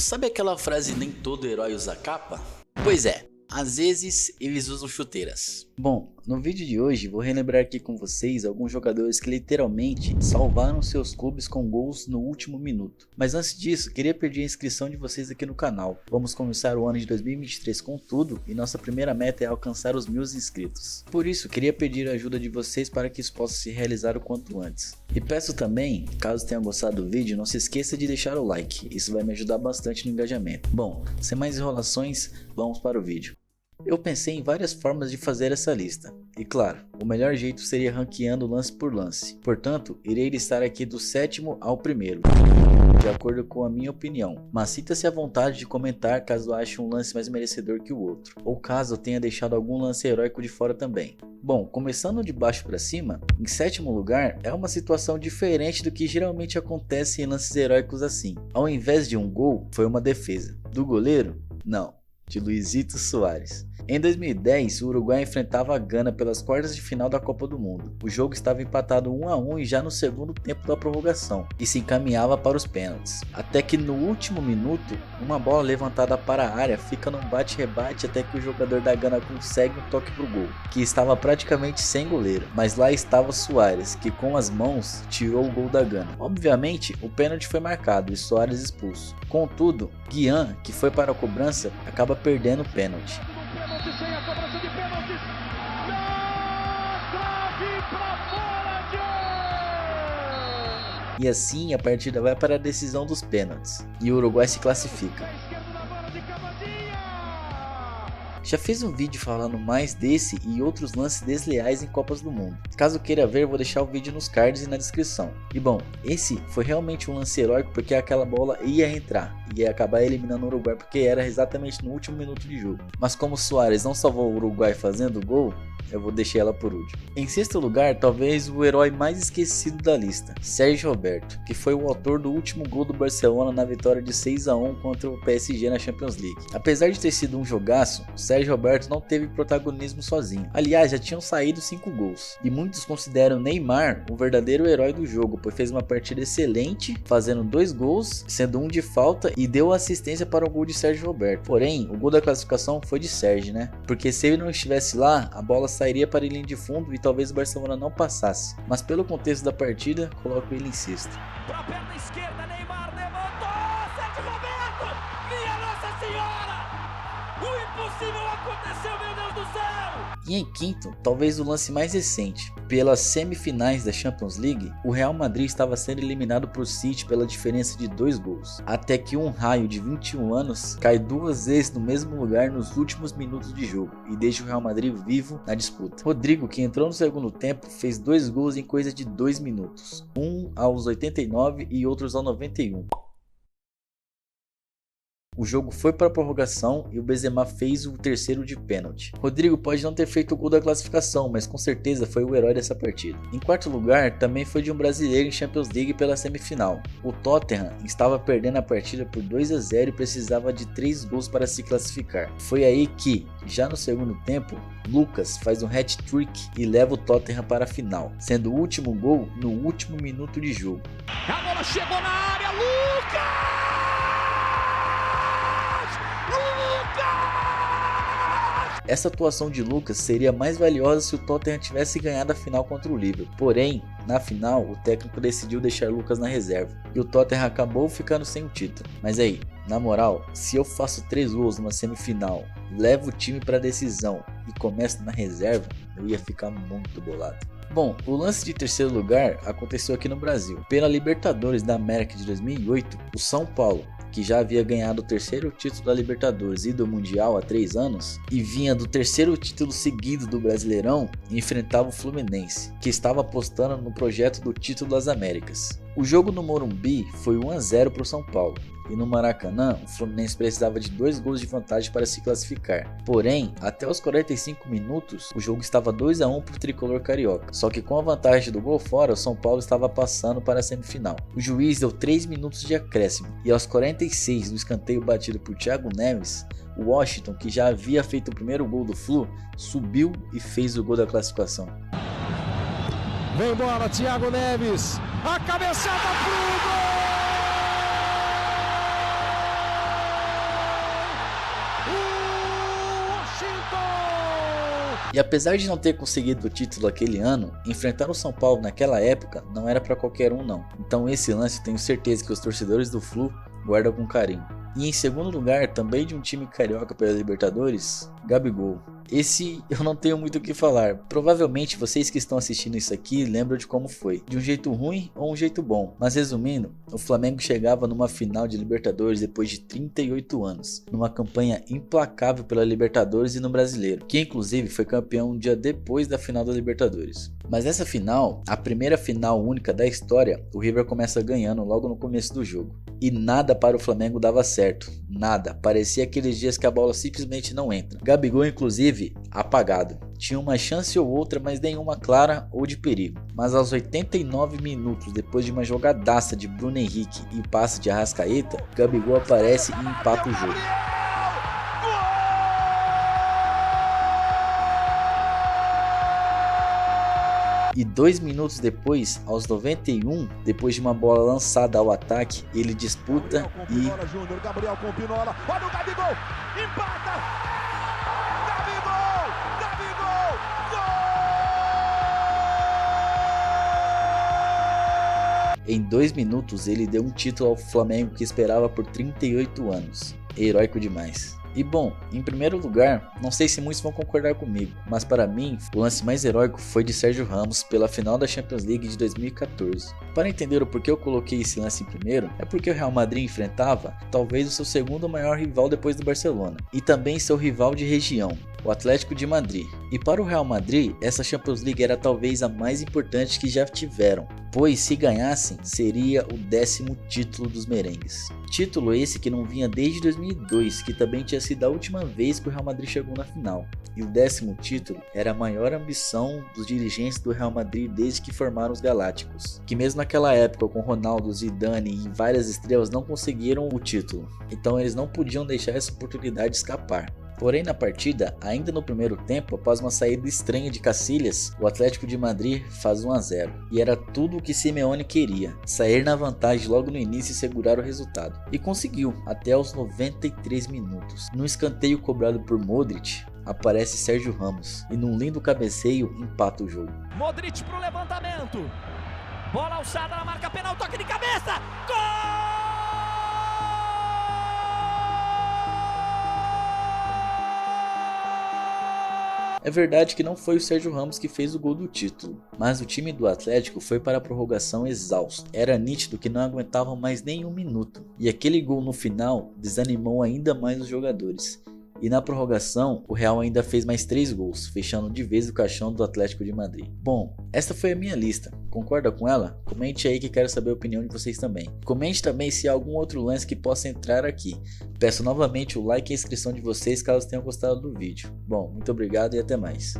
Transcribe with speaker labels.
Speaker 1: Sabe aquela frase "nem todo herói usa capa"? Pois é, às vezes eles usam chuteiras. Bom, no vídeo de hoje vou relembrar aqui com vocês alguns jogadores que literalmente salvaram seus clubes com gols no último minuto. Mas antes disso, queria pedir a inscrição de vocês aqui no canal. Vamos começar o ano de 2023 com tudo e nossa primeira meta é alcançar os 1000 inscritos. Por isso, queria pedir a ajuda de vocês para que isso possa se realizar o quanto antes. E peço também, caso tenha gostado do vídeo, não se esqueça de deixar o like, isso vai me ajudar bastante no engajamento. Bom, sem mais enrolações, vamos para o vídeo. Eu pensei em várias formas de fazer essa lista, e claro, o melhor jeito seria ranqueando lance por lance, portanto, irei listar aqui do 7º ao 1º, de acordo com a minha opinião, mas sinta-se à vontade de comentar caso ache um lance mais merecedor que o outro, ou caso eu tenha deixado algum lance heróico de fora também. Bom, começando de baixo para cima, em 7º lugar é uma situação diferente do que geralmente acontece em lances heróicos assim. Ao invés de um gol, foi uma defesa. Do goleiro? Não, de Luizito Soares. Em 2010, o Uruguai enfrentava a Gana pelas quartas de final da Copa do Mundo. O jogo estava empatado 1 a 1 e já no segundo tempo da prorrogação, e se encaminhava para os pênaltis. Até que no último minuto, uma bola levantada para a área fica num bate-rebate até que o jogador da Gana consegue um toque pro gol, que estava praticamente sem goleiro. Mas lá estava Soares, que com as mãos tirou o gol da Gana. Obviamente, o pênalti foi marcado e Soares expulso. Contudo, Guian, que foi para a cobrança, acaba perdendo o pênalti.
Speaker 2: Sem a cobrança de pênaltis, na trave pra fora de...
Speaker 1: E assim a partida vai para a decisão dos pênaltis, e o Uruguai se classifica. Já fiz um vídeo falando mais desse e outros lances desleais em Copas do Mundo. Caso queira ver, vou deixar o vídeo nos cards e na descrição. E bom, esse foi realmente um lance heróico porque aquela bola ia entrar e ia acabar eliminando o Uruguai porque era exatamente no último minuto de jogo. Mas como Soares não salvou o Uruguai fazendo o gol, eu vou deixar ela por último. Em 6º lugar, talvez o herói mais esquecido da lista, Sérgio Roberto, que foi o autor do último gol do Barcelona na vitória de 6 a 1 contra o PSG na Champions League. Apesar de ter sido um jogaço, Sérgio Roberto não teve protagonismo sozinho. Aliás, já tinham saído 5 gols, e muitos consideram Neymar o verdadeiro herói do jogo, pois fez uma partida excelente, fazendo 2 gols, sendo um de falta e deu assistência para o gol de Sérgio Roberto. Porém, o gol da classificação foi de Sérgio, né? Porque se ele não estivesse lá, a bola sairia para a linha de fundo e talvez o Barcelona não passasse. Mas pelo contexto da partida, coloco ele em 6º.
Speaker 2: Pra perna esquerda, Neymar levantou, Sérgio Roberto, minha Nossa Senhora, o impossível aconteceu, meu Deus do céu!
Speaker 1: E em 5º, talvez o lance mais recente. Pelas semifinais da Champions League, o Real Madrid estava sendo eliminado por City pela diferença de 2 gols. Até que um raio de 21 anos cai 2 vezes no mesmo lugar nos últimos minutos de jogo e deixa o Real Madrid vivo na disputa. Rodrigo, que entrou no segundo tempo, fez 2 gols em coisa de 2 minutos. Um aos 89 e outros aos 91. O jogo foi para a prorrogação e o Benzema fez o 3º de pênalti. Rodrigo pode não ter feito o gol da classificação, mas com certeza foi o herói dessa partida. Em 4º lugar, também foi de um brasileiro em Champions League pela semifinal. O Tottenham estava perdendo a partida por 2 a 0 e precisava de 3 gols para se classificar. Foi aí que, já no segundo tempo, Lucas faz um hat-trick e leva o Tottenham para a final, sendo o último gol no último minuto de jogo.
Speaker 2: A bola chegou na área, Lucas!
Speaker 1: Essa atuação de Lucas seria mais valiosa se o Tottenham tivesse ganhado a final contra o Liverpool. Porém, na final, o técnico decidiu deixar Lucas na reserva e o Tottenham acabou ficando sem o título. Mas aí, na moral, se eu faço 3 gols numa semifinal, levo o time para a decisão e começo na reserva, eu ia ficar muito bolado. Bom, o lance de 3º lugar aconteceu aqui no Brasil. Pela Libertadores da América de 2008, o São Paulo, que já havia ganhado o 3º título da Libertadores e do Mundial há 3 anos, e vinha do 3º título seguido do Brasileirão, enfrentava o Fluminense, que estava apostando no projeto do título das Américas. O jogo no Morumbi foi 1 a 0 para o São Paulo, e no Maracanã o Fluminense precisava de 2 gols de vantagem para se classificar. Porém, até os 45 minutos, o jogo estava 2 a 1 para o tricolor carioca. Só que com a vantagem do gol fora, o São Paulo estava passando para a semifinal. O juiz deu 3 minutos de acréscimo, e aos 46 do escanteio batido por Thiago Neves, o Washington, que já havia feito o primeiro gol do Flu, subiu e fez o gol da classificação.
Speaker 2: Vem bola, Thiago Neves, a cabeçada pro gol!
Speaker 1: E apesar de não ter conseguido o título aquele ano, enfrentar o São Paulo naquela época não era para qualquer um não. Então esse lance tenho certeza que os torcedores do Flu guardam com carinho. E em segundo lugar, também de um time carioca pela Libertadores, Gabigol. Esse eu não tenho muito o que falar. Provavelmente vocês que estão assistindo isso aqui lembram de como foi. De um jeito ruim ou um jeito bom. Mas resumindo, o Flamengo chegava numa final de Libertadores depois de 38 anos. Numa campanha implacável pela Libertadores e no Brasileiro. Que inclusive foi campeão um dia depois da final da Libertadores. Mas essa final, a primeira final única da história, o River começa ganhando logo no começo do jogo. E nada para o Flamengo dava certo. Nada. Parecia aqueles dias que a bola simplesmente não entra. Gabigol inclusive apagado. Tinha uma chance ou outra, mas nenhuma clara ou de perigo. Mas aos 89 minutos, depois de uma jogadaça de Bruno Henrique e passe de Arrascaeta, Gabigol aparece e empata o jogo. E 2 minutos depois, aos 91, depois de uma bola lançada ao ataque, ele disputa
Speaker 2: Gabriel com Pinola, olha o Gabigol, empata! Gabigol! Gol!
Speaker 1: Em 2 minutos ele deu um título ao Flamengo que esperava por 38 anos. Heróico demais. E bom, em primeiro lugar, não sei se muitos vão concordar comigo, mas para mim, o lance mais heróico foi de Sérgio Ramos pela final da Champions League de 2014. Para entender o porquê eu coloquei esse lance em primeiro, é porque o Real Madrid enfrentava talvez o seu segundo maior rival depois do Barcelona, e também seu rival de região, o Atlético de Madrid. E para o Real Madrid, essa Champions League era talvez a mais importante que já tiveram, pois se ganhassem, seria o 10º título dos merengues. Título esse que não vinha desde 2002, que também tinha sido a última vez que o Real Madrid chegou na final. E o 10º título era a maior ambição dos dirigentes do Real Madrid desde que formaram os Galácticos, que mesmo naquela época com Ronaldo, Zidane e várias estrelas não conseguiram o título, então eles não podiam deixar essa oportunidade escapar. Porém, na partida, ainda no primeiro tempo, após uma saída estranha de Casillas, o Atlético de Madrid faz 1-0. E era tudo o que Simeone queria, sair na vantagem logo no início e segurar o resultado. E conseguiu, até os 93 minutos. Num escanteio cobrado por Modric, aparece Sérgio Ramos e num lindo cabeceio empata o jogo.
Speaker 2: Modric pro levantamento. Bola alçada na marca penal, toque de cabeça. Gol!
Speaker 1: É verdade que não foi o Sérgio Ramos que fez o gol do título, mas o time do Atlético foi para a prorrogação exausto. Era nítido que não aguentavam mais nem um minuto, e aquele gol no final desanimou ainda mais os jogadores. E na prorrogação, o Real ainda fez mais 3 gols, fechando de vez o caixão do Atlético de Madrid. Bom, essa foi a minha lista. Concorda com ela? Comente aí que quero saber a opinião de vocês também. Comente também se há algum outro lance que possa entrar aqui. Peço novamente o like e a inscrição de vocês caso tenham gostado do vídeo. Bom, muito obrigado e até mais.